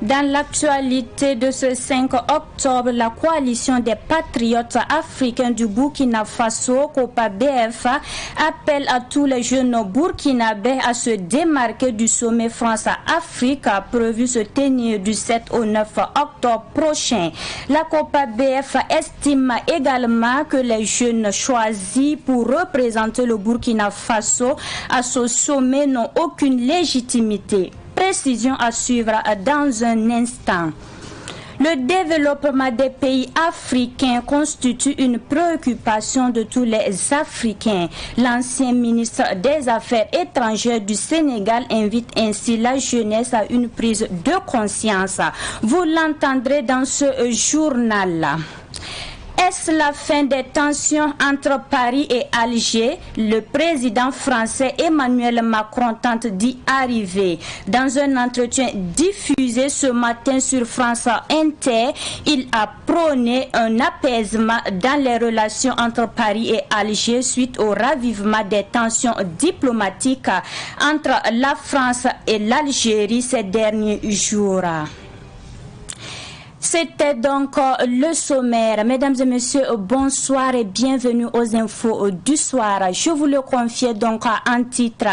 Dans l'actualité de ce 5 octobre, la coalition des patriotes africains du Burkina Faso, Copa BFA, appelle à tous les jeunes burkinabés à se démarquer du sommet France-Afrique prévu se tenir du 7 au 9 octobre prochain. La Copa BFA estime également que les jeunes choisis pour représenter le Burkina Faso à ce sommet n'ont aucune légitimité. Précision à suivre dans un instant. Le développement des pays africains constitue une préoccupation de tous les Africains. L'ancien ministre des Affaires étrangères du Sénégal invite ainsi la jeunesse à une prise de conscience. Vous l'entendrez dans ce journal. Est-ce la fin des tensions entre Paris et Alger? Le président français Emmanuel Macron tente d'y arriver. Dans un entretien diffusé ce matin sur France Inter, il a prôné un apaisement dans les relations entre Paris et Alger suite au ravivement des tensions diplomatiques entre la France et l'Algérie ces derniers jours. C'était donc le sommaire. Mesdames et messieurs, bonsoir et bienvenue aux infos du soir. Je vous le confiais donc en titre.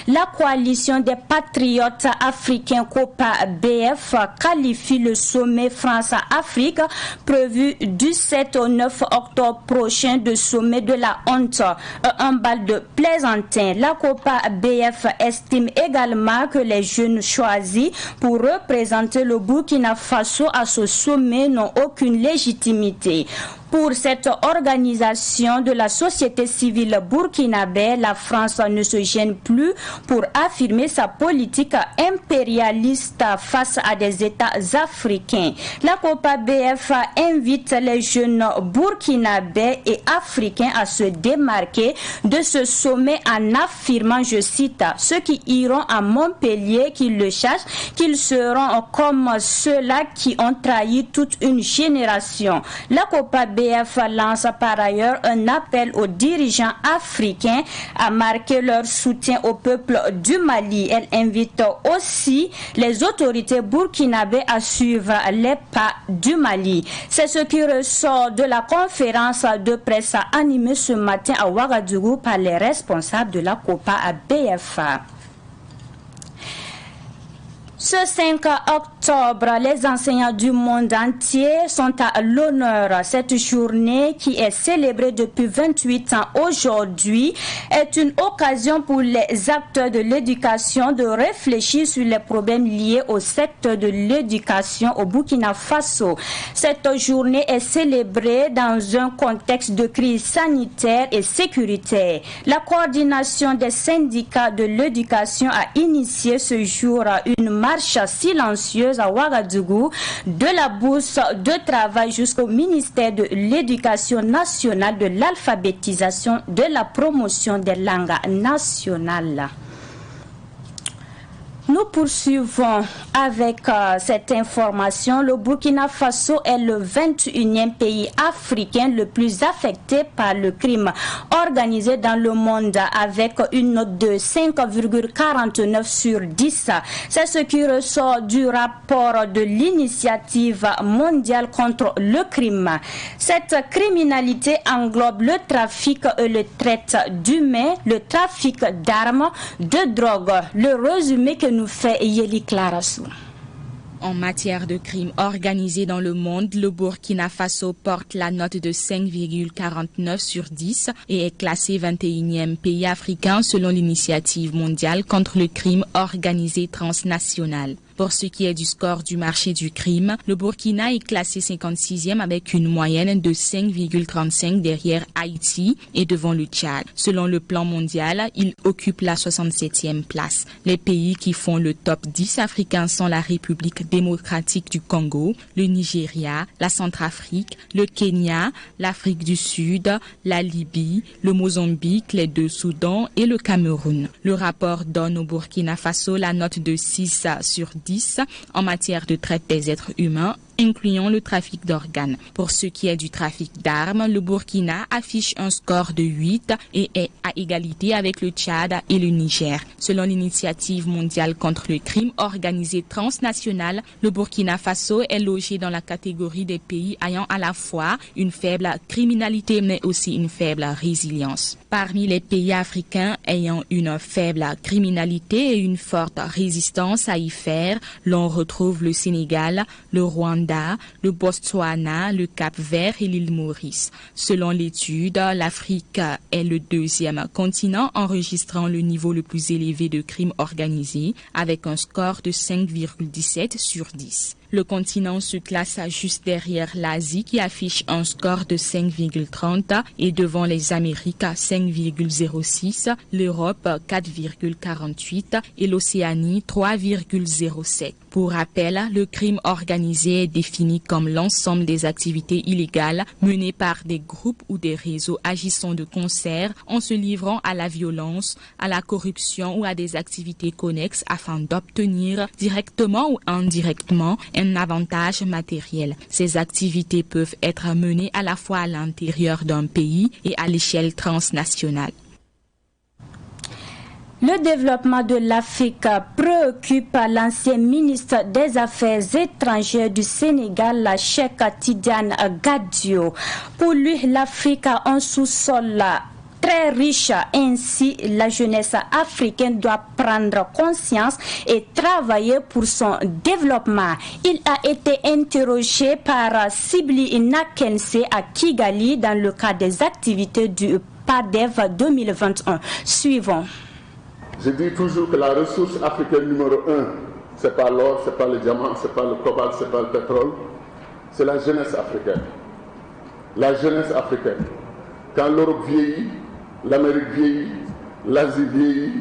La coalition des patriotes africains Copa BF qualifie le sommet France-Afrique prévu du 7 au 9 octobre prochain de sommet de la honte. Un bal de plaisantin. La Copa BF estime également que les jeunes choisis pour représenter le Burkina Faso à ce sommet n'ont aucune légitimité. Pour cette organisation de la société civile burkinabé, la France ne se gêne plus pour affirmer sa politique impérialiste face à des États africains. La Copa BF invite les jeunes burkinabés et africains à se démarquer de ce sommet en affirmant, je cite, ceux qui iront à Montpellier, qu'ils le sachent, qu'ils seront comme ceux-là qui ont trahi toute une génération. La Copa BF lance par ailleurs un appel aux dirigeants africains à marquer leur soutien au peuple du Mali. Elle invite aussi les autorités burkinabées à suivre les pas du Mali. C'est ce qui ressort de la conférence de presse animée ce matin à Ouagadougou par les responsables de la Copa BFA. Ce 5 octobre, les enseignants du monde entier sont à l'honneur. Cette journée, qui est célébrée depuis 28 ans aujourd'hui, est une occasion pour les acteurs de l'éducation de réfléchir sur les problèmes liés au secteur de l'éducation au Burkina Faso. Cette journée est célébrée dans un contexte de crise sanitaire et sécuritaire. La coordination des syndicats de l'éducation a initié ce jour une marche silencieuse à Ouagadougou de la bourse de travail jusqu'au ministère de l'Éducation nationale, de l'alphabétisation, de la promotion des langues nationales. Nous poursuivons avec cette information. Le Burkina Faso est le 21e pays africain le plus affecté par le crime organisé dans le monde avec une note de 5,49 sur 10. C'est ce qui ressort du rapport de l'initiative mondiale contre le crime. Cette criminalité englobe le trafic et le traite d'humains, le trafic d'armes, de drogue. Le résumé que nous fait Yeli Clarassou. En matière de crimes organisés dans le monde, le Burkina Faso porte la note de 5,49 sur 10 et est classé 21e pays africain selon l'initiative mondiale contre le crime organisé transnational. Pour ce qui est du score du marché du crime, le Burkina est classé 56e avec une moyenne de 5,35 derrière Haïti et devant le Tchad. Selon le plan mondial, il occupe la 67e place. Les pays qui font le top 10 africains sont la République démocratique du Congo, le Nigeria, la Centrafrique, le Kenya, l'Afrique du Sud, la Libye, le Mozambique, les deux Soudans et le Cameroun. Le rapport donne au Burkina Faso la note de 6 sur 10 en matière de traite des êtres humains incluant le trafic d'organes. Pour ce qui est du trafic d'armes, le Burkina affiche un score de 8 et est à égalité avec le Tchad et le Niger. Selon l'initiative mondiale contre le crime organisé transnational, le Burkina Faso est logé dans la catégorie des pays ayant à la fois une faible criminalité mais aussi une faible résilience. Parmi les pays africains ayant une faible criminalité et une forte résistance à y faire, l'on retrouve le Sénégal, le Rwanda, le Botswana, le Cap-Vert et l'île Maurice. Selon l'étude, l'Afrique est le deuxième continent enregistrant le niveau le plus élevé de crime organisé avec un score de 5,17 sur 10. Le continent se classe juste derrière l'Asie qui affiche un score de 5,30 et devant les Amériques à 5,06, l'Europe 4,48 et l'Océanie 3,07. Pour rappel, le crime organisé est défini comme l'ensemble des activités illégales menées par des groupes ou des réseaux agissant de concert en se livrant à la violence, à la corruption ou à des activités connexes afin d'obtenir directement ou indirectement un avantage matériel. Ces activités peuvent être menées à la fois à l'intérieur d'un pays et à l'échelle transnationale. Le développement de l'Afrique préoccupe l'ancien ministre des Affaires étrangères du Sénégal, Cheikh Tidiane Gadio. Pour lui, l'Afrique a un sous-sol très riche. Ainsi, la jeunesse africaine doit prendre conscience et travailler pour son développement. Il a été interrogé par Sibli Nakense à Kigali dans le cadre des activités du PADEV 2021. Suivons. Je dis toujours que la ressource africaine numéro 1, ce n'est pas l'or, ce n'est pas le diamant, ce n'est pas le cobalt, ce n'est pas le pétrole, c'est la jeunesse africaine. La jeunesse africaine. Quand l'Europe vieillit, l'Amérique vieillit, l'Asie vieillit,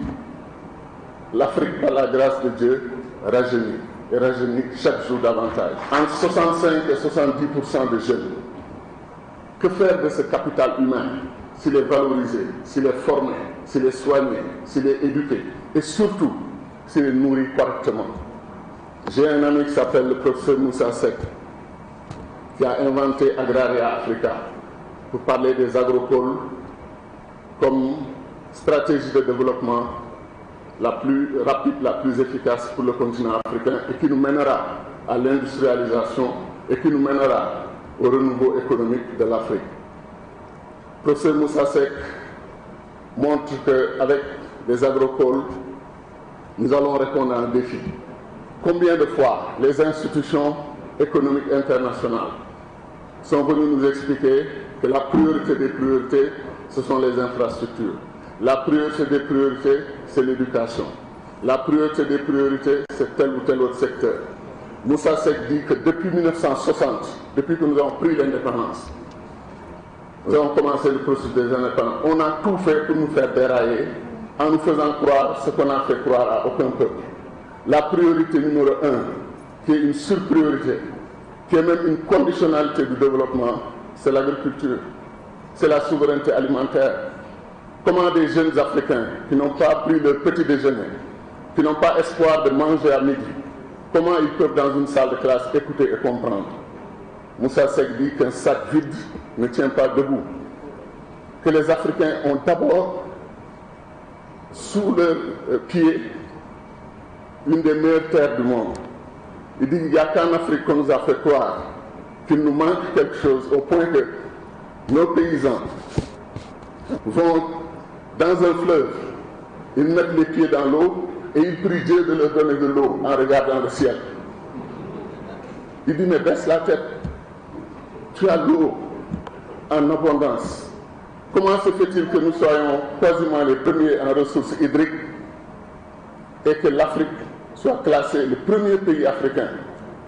l'Afrique, par la grâce de Dieu, rajeunit. Et rajeunit chaque jour davantage. Entre 65 et 70% de jeunes. Que faire de ce capital humain s'il est valorisé, s'il est formé, s'il est soigné, s'il est éduqué et surtout s'il est nourri correctement? J'ai un ami qui s'appelle le professeur Moussa Seck qui a inventé Agraria Africa pour parler des agropoles comme stratégie de développement la plus rapide, la plus efficace pour le continent africain et qui nous mènera à l'industrialisation et qui nous mènera au renouveau économique de l'Afrique. Professeur Moussa Seck montre qu'avec les agropoles, nous allons répondre à un défi. Combien de fois les institutions économiques internationales sont venues nous expliquer que la priorité des priorités, ce sont les infrastructures. La priorité des priorités, c'est l'éducation. La priorité des priorités, c'est tel ou tel autre secteur. Moussa Seck dit que depuis 1960, depuis que nous avons pris l'indépendance, nous avons commencé le processus des indépendants, on a tout fait pour nous faire dérailler en nous faisant croire ce qu'on a fait croire à aucun peuple. La priorité numéro 1, qui est une surpriorité, qui est même une conditionnalité du développement, c'est l'agriculture, c'est la souveraineté alimentaire. Comment des jeunes Africains qui n'ont pas pris leur petit déjeuner, qui n'ont pas espoir de manger à midi, comment ils peuvent dans une salle de classe écouter et comprendre? Moussa Seck dit qu'un sac vide ne tient pas debout. Que les Africains ont d'abord sous leurs pieds une des meilleures terres du monde. Il dit qu'il n'y a qu'en Afrique qu'on nous a fait croire qu'il nous manque quelque chose au point que nos paysans vont dans un fleuve, ils mettent les pieds dans l'eau et ils prient Dieu de leur donner de l'eau en regardant le ciel. Il dit mais baisse la tête, tu as l'eau en abondance. Comment se fait-il que nous soyons quasiment les premiers en ressources hydriques et que l'Afrique soit classée, le premier pays africain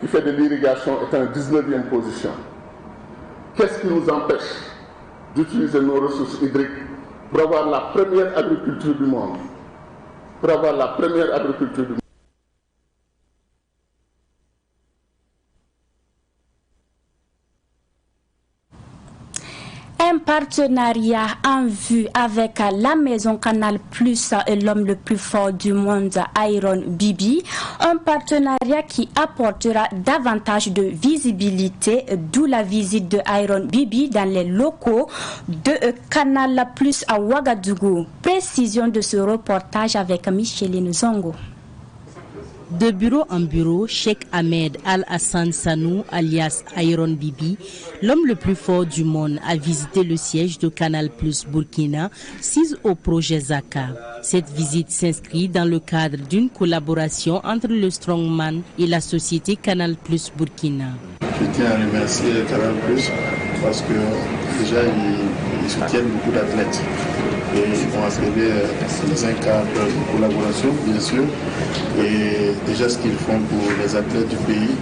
qui fait de l'irrigation est en 19e position? Qu'est-ce qui nous empêche d'utiliser nos ressources hydriques pour avoir la première agriculture du monde? Pour avoir la première agriculture du monde. Un partenariat en vue avec la maison Canal Plus et l'homme le plus fort du monde, Iron Bibi. Un partenariat qui apportera davantage de visibilité, d'où la visite de Iron Bibi dans les locaux de Canal Plus à Ouagadougou. Précision de ce reportage avec Micheline Zongo. De bureau en bureau, Cheikh Ahmed Al-Hassan Sanou, alias Iron Bibi, l'homme le plus fort du monde, a visité le siège de Canal Plus Burkina, sis au projet Zaka. Cette visite s'inscrit dans le cadre d'une collaboration entre le Strongman et la société Canal Plus Burkina. Je tiens à remercier Canal Plus parce que déjà ils soutiennent beaucoup d'athlètes. Et ils vont accéder dans un cadre de collaboration, bien sûr. Et déjà ce qu'ils font pour les athlètes du pays,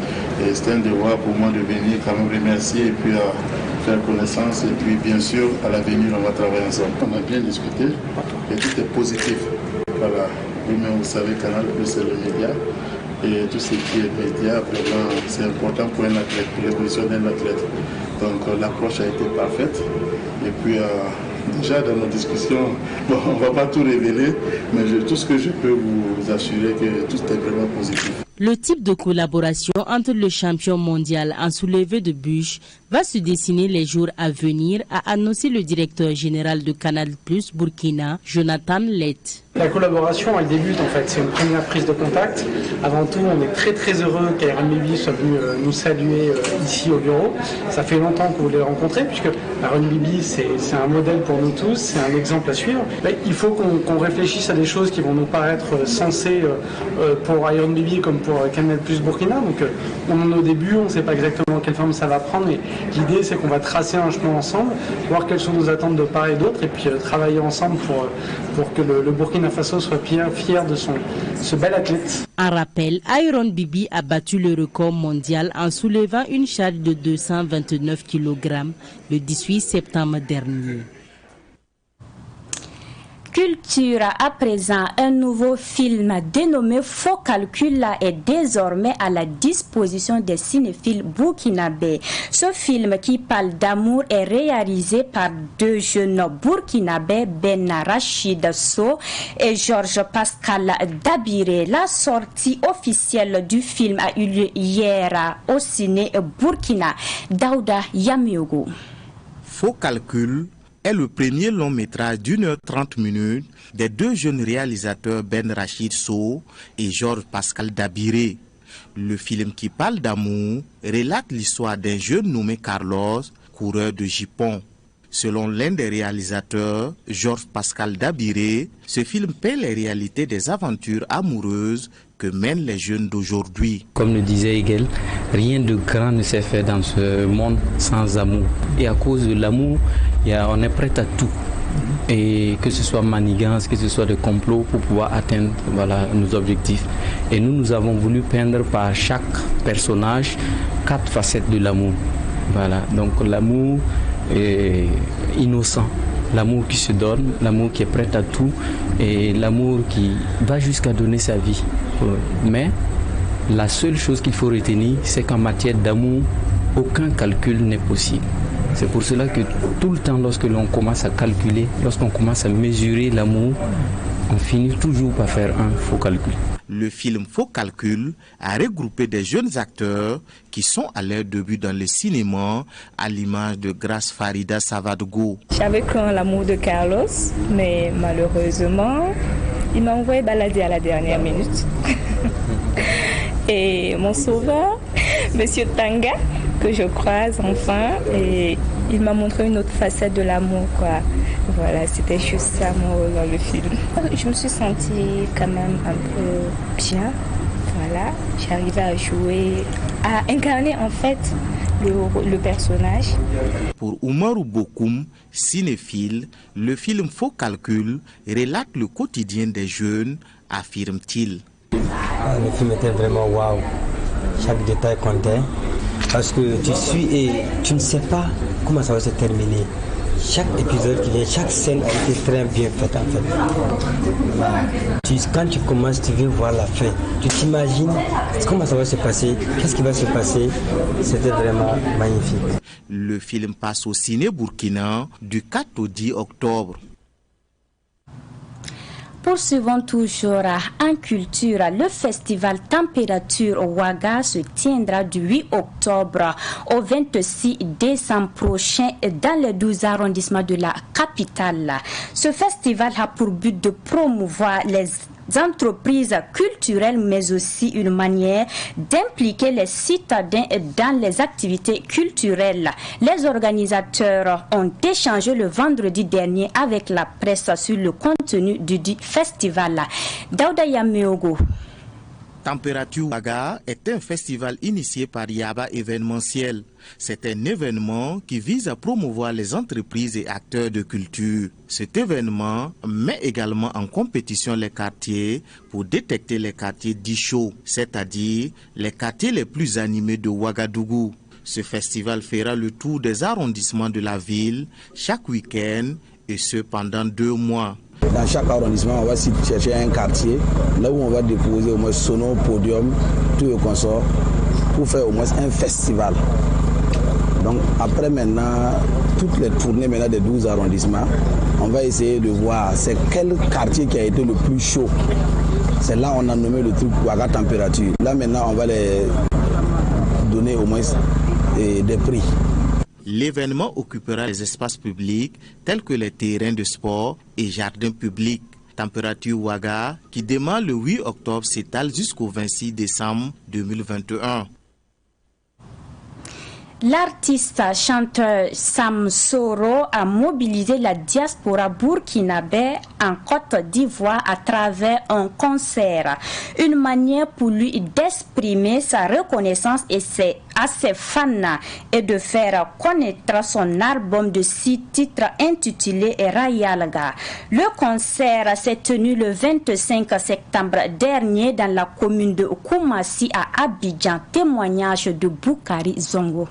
c'est un devoir pour moi de venir quand même remercier et puis faire connaissance. Et puis bien sûr, à l'avenir, on va travailler ensemble. On a bien discuté et tout est positif. Voilà. Vous-même, vous savez, Canal Plus, c'est le média. Et tout ce qui est média, vraiment, c'est important pour un athlète, pour l'évolution d'un athlète. Donc l'approche a été parfaite. Et puis déjà dans nos discussions, bon, on ne va pas tout révéler, mais tout ce que je peux vous assurer que tout est vraiment positif. Le type de collaboration entre le champion mondial en soulevé de bûches va se dessiner les jours à venir, a annoncé le directeur général de Canal Plus Burkina, Jonathan Lett. La collaboration, elle débute en fait, c'est une première prise de contact. Avant tout, on est très heureux qu'Iron Bibi soit venu nous saluer ici au bureau. Ça fait longtemps qu'on voulait le rencontrer puisque Iron Bibi c'est un modèle pour nous tous, c'est un exemple à suivre. Mais il faut qu'on réfléchisse à des choses qui vont nous paraître sensées pour Iron Bibi comme pour Canal Plus Burkina. Donc on en est au début, on ne sait pas exactement quelle forme ça va prendre, mais l'idée c'est qu'on va tracer un chemin ensemble, voir quelles sont nos attentes de part et d'autre et puis travailler ensemble pour que le Burkina Faso soit fier de ce bel athlète. En rappel, Iron Bibi a battu le record mondial en soulevant une charge de 229 kg le 18 septembre dernier. Culture, à présent, un nouveau film dénommé Faux Calcul est désormais à la disposition des cinéphiles burkinabés. Ce film qui parle d'amour est réalisé par deux jeunes burkinabés, Ben Rachid So et Georges Pascal Dabiré. La sortie officielle du film a eu lieu hier au ciné Burkina. Daouda Yamiogo. Faux Calcul est le premier long métrage d'1h30 des deux jeunes réalisateurs Ben Rachid So et Georges Pascal Dabiré. Le film qui parle d'amour relate l'histoire d'un jeune nommé Carlos, coureur de jipon. Selon l'un des réalisateurs, Georges Pascal Dabiré, ce film peint les réalités des aventures amoureuses que mènent les jeunes d'aujourd'hui. Comme le disait Hegel, rien de grand ne s'est fait dans ce monde sans amour. Et à cause de l'amour, on est prêt à tout. Et que ce soit manigance, que ce soit de complot pour pouvoir atteindre nos objectifs. Et nous avons voulu peindre par chaque personnage 4 facettes de l'amour. Voilà, donc l'amour innocent, l'amour qui se donne, l'amour qui est prêt à tout et l'amour qui va jusqu'à donner sa vie. Mais la seule chose qu'il faut retenir, c'est qu'en matière d'amour, aucun calcul n'est possible. C'est pour cela que tout le temps, lorsque l'on commence à calculer, lorsqu'on commence à mesurer l'amour, on finit toujours par faire un faux calcul. Le film Faux Calcul a regroupé des jeunes acteurs qui sont à leur début dans le cinéma, à l'image de Grace Farida Savadgo. J'avais craint l'amour de Carlos, mais malheureusement, il m'a envoyé balader à la dernière minute. Et mon sauveur, Monsieur Tanga, que je croise enfin, et il m'a montré une autre facette de l'amour, quoi. Voilà, c'était juste ça mon rôle dans le film. Je me suis sentie quand même un peu bien. Voilà, j'arrivais à jouer, à incarner en fait le personnage. Pour Oumarou Bokoum, cinéphile, le film Faux Calcul relate le quotidien des jeunes, affirme-t-il. Le film était vraiment waouh. Chaque détail comptait. Parce que tu suis et tu ne sais pas comment ça va se terminer. chaque épisode qui vient, chaque scène a été très bien faite en fait. Quand tu commences, tu veux voir la fin. Tu t'imagines comment ça va se passer, qu'est-ce qui va se passer. C'était vraiment magnifique. Le film passe au ciné burkinabé du 4 au 10 octobre. Poursuivons toujours en culture. Le festival Température Ouaga se tiendra du 8 octobre au 26 décembre prochain dans les 12 arrondissements de la capitale. Ce festival a pour but de promouvoir les entreprises culturelles, mais aussi une manière d'impliquer les citadins dans les activités culturelles. Les organisateurs ont échangé le vendredi dernier avec la presse sur le contenu du festival. Daouda Yameogo. Température Ouaga est un festival initié par Yaba événementiel. C'est un événement qui vise à promouvoir les entreprises et acteurs de culture. Cet événement met également en compétition les quartiers pour détecter les quartiers dits chauds, c'est-à-dire les quartiers les plus animés de Ouagadougou. Ce festival fera le tour des arrondissements de la ville chaque week-end et ce pendant 2 mois. Dans chaque arrondissement, on va chercher un quartier, là où on va déposer au moins sono, podium, tout le consort, pour faire au moins un festival. Donc après maintenant, toutes les tournées maintenant des 12 arrondissements, on va essayer de voir c'est quel quartier qui a été le plus chaud. C'est là on a nommé le truc Ouaga Température. Là maintenant, on va les donner au moins des prix. L'événement occupera les espaces publics tels que les terrains de sport et jardins publics. Température Ouaga, qui démarre le 8 octobre, s'étale jusqu'au 26 décembre 2021. L'artiste chanteur Sam Soro a mobilisé la diaspora burkinabé en Côte d'Ivoire à travers un concert. Une manière pour lui d'exprimer sa reconnaissance à ses fans et de faire connaître son album de 6 titres intitulé Rayalga. Le concert s'est tenu le 25 septembre dernier dans la commune de Koumassi à Abidjan. Témoignage de Boukari Zongo.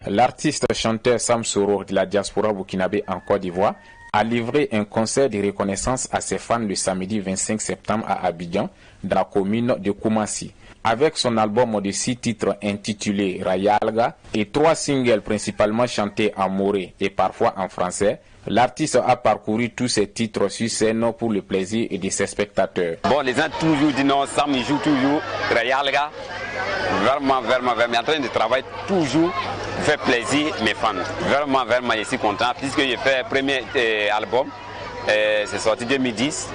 L'artiste chanteur Sam Soro de la diaspora burkinabé en Côte d'Ivoire a livré un concert de reconnaissance à ses fans le samedi 25 septembre à Abidjan, dans la commune de Koumassi. Avec son album de 6 titres intitulé Rayalga et 3 singles principalement chantés en moré et parfois en français, l'artiste a parcouru tous ses titres sur scène pour le plaisir de ses spectateurs. Bon, les gens toujours disent non, Sam il joue toujours Rayalga. Vraiment, en train de travailler toujours, fait plaisir mes fans. Vraiment, je suis content puisque j'ai fait le premier album, c'est sorti 2010.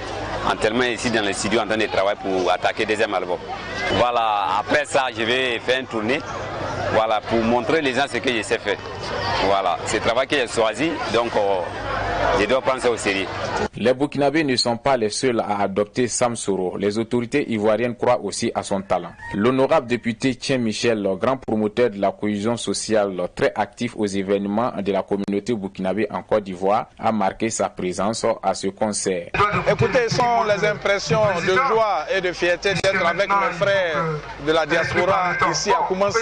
En tellement ici dans le studio en train de travailler pour attaquer le deuxième album. Voilà, après ça, je vais faire une tournée. Voilà, pour montrer les gens ce que je sais faire. Voilà, c'est le travail que j'ai choisi, donc je dois prendre ça au sérieux. Les Burkinabés ne sont pas les seuls à adopter Sam Soro. Les autorités ivoiriennes croient aussi à son talent. L'honorable député Tien Michel, le grand promoteur de la cohésion sociale, très actif aux événements de la communauté burkinabé en Côte d'Ivoire, a marqué sa présence à ce concert. Écoutez, ce sont les impressions de joie et de fierté d'être avec mes frères de la diaspora ici à Koumassi.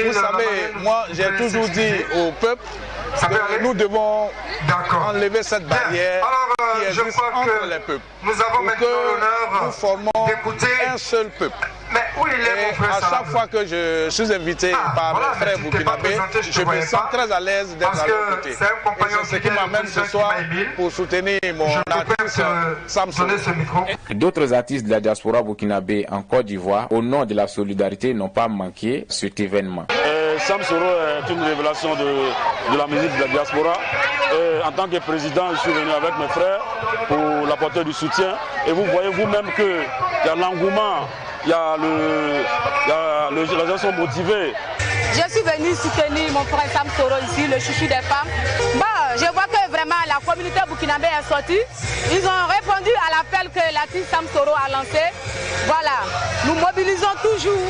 Vous savez, moi j'ai toujours dit au peuple que nous devons enlever cette barrière qui existe entre les peuples. Nous avons maintenant l'honneur, nous formons un seul peuple. Mais où il est, mon frère, à chaque fois que je suis invité par mes frères burkinabés, je me sens très à l'aise d'être à leur côté. C'est ce qui m'amène ce soir pour soutenir mon artiste Sam Soro. D'autres artistes de la diaspora burkinabé en Côte d'Ivoire, au nom de la solidarité, n'ont pas manqué cet événement. Sam Soro est une révélation de la musique de la diaspora. En tant que président, je suis venu avec mes frères pour l'apporter du soutien. Et vous voyez vous-même qu'il y a l'engouement, il y a les gens sont motivés. Je suis venu soutenir mon frère Sam Soro ici, le chouchou des femmes. Bon, je vois que vraiment la communauté burkinabé est sortie. Ils ont répondu à l'appel que l'artiste Sam Soro a lancé. Voilà, nous mobilisons toujours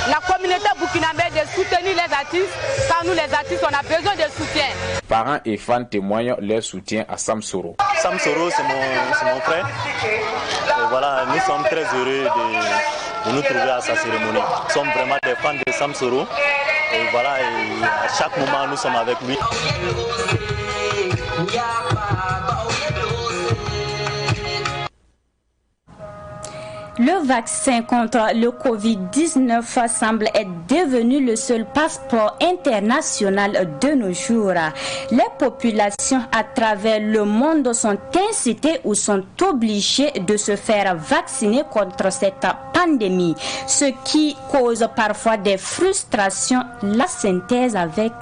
la communauté burkinabé de soutenir les artistes. Car nous les artistes, on a besoin de soutien. Parents et fans témoignent leur soutien à Sam Soro. Sam Soro, c'est mon frère. Et voilà, nous sommes très heureux de nous trouver à sa cérémonie. Nous sommes vraiment des fans de Sam Soro. Et voilà, et à chaque moment, nous sommes avec lui. Le vaccin contre le Covid-19 semble être devenu le seul passeport international de nos jours. Les populations à travers le monde sont incitées ou sont obligées de se faire vacciner contre cette pandémie, ce qui cause parfois des frustrations. La synthèse avec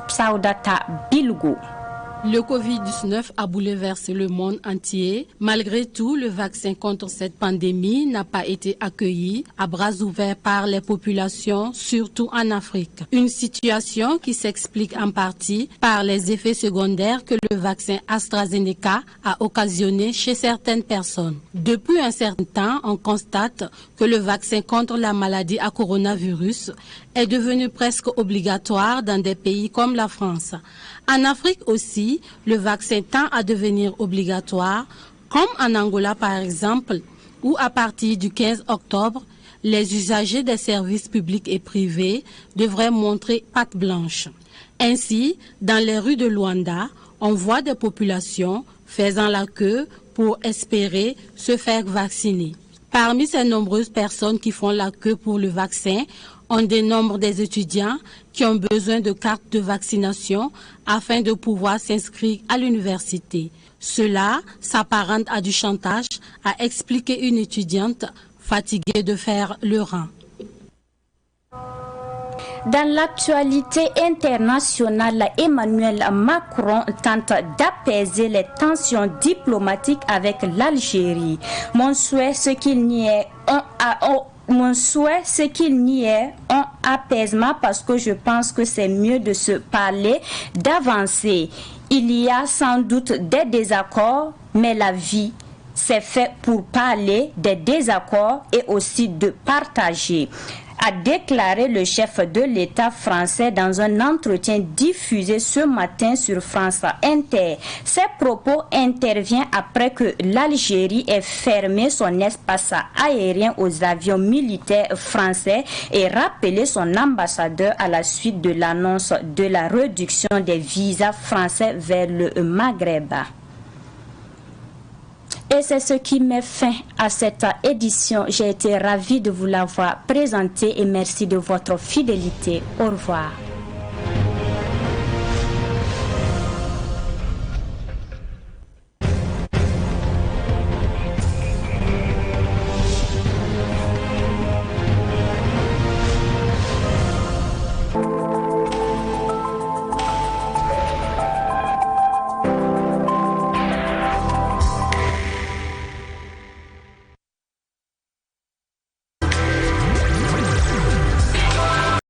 Saudata Bilgo. Le Covid-19 a bouleversé le monde entier. Malgré tout, le vaccin contre cette pandémie n'a pas été accueilli à bras ouverts par les populations, surtout en Afrique. Une situation qui s'explique en partie par les effets secondaires que le vaccin AstraZeneca a occasionné chez certaines personnes. Depuis un certain temps, on constate que le vaccin contre la maladie à coronavirus est devenu presque obligatoire dans des pays comme la France. En Afrique aussi, le vaccin tend à devenir obligatoire, comme en Angola par exemple, où à partir du 15 octobre, les usagers des services publics et privés devraient montrer patte blanche. Ainsi, dans les rues de Luanda, on voit des populations faisant la queue pour espérer se faire vacciner. Parmi ces nombreuses personnes qui font la queue pour le vaccin, on dénombre des étudiants qui ont besoin de cartes de vaccination afin de pouvoir s'inscrire à l'université. Cela s'apparente à du chantage, a expliqué une étudiante fatiguée de faire le rang. Dans l'actualité internationale, Emmanuel Macron tente d'apaiser les tensions diplomatiques avec l'Algérie. Mon souhait, c'est qu'il n'y ait un apaisement parce que je pense que c'est mieux de se parler, d'avancer. Il y a sans doute des désaccords, mais la vie, c'est fait pour parler des désaccords et aussi de partager, a déclaré le chef de l'État français dans un entretien diffusé ce matin sur France Inter. Ces propos interviennent après que l'Algérie ait fermé son espace aérien aux avions militaires français et rappelé son ambassadeur à la suite de l'annonce de la réduction des visas français vers le Maghreb. Et c'est ce qui met fin à cette édition. J'ai été ravie de vous l'avoir présentée et merci de votre fidélité. Au revoir.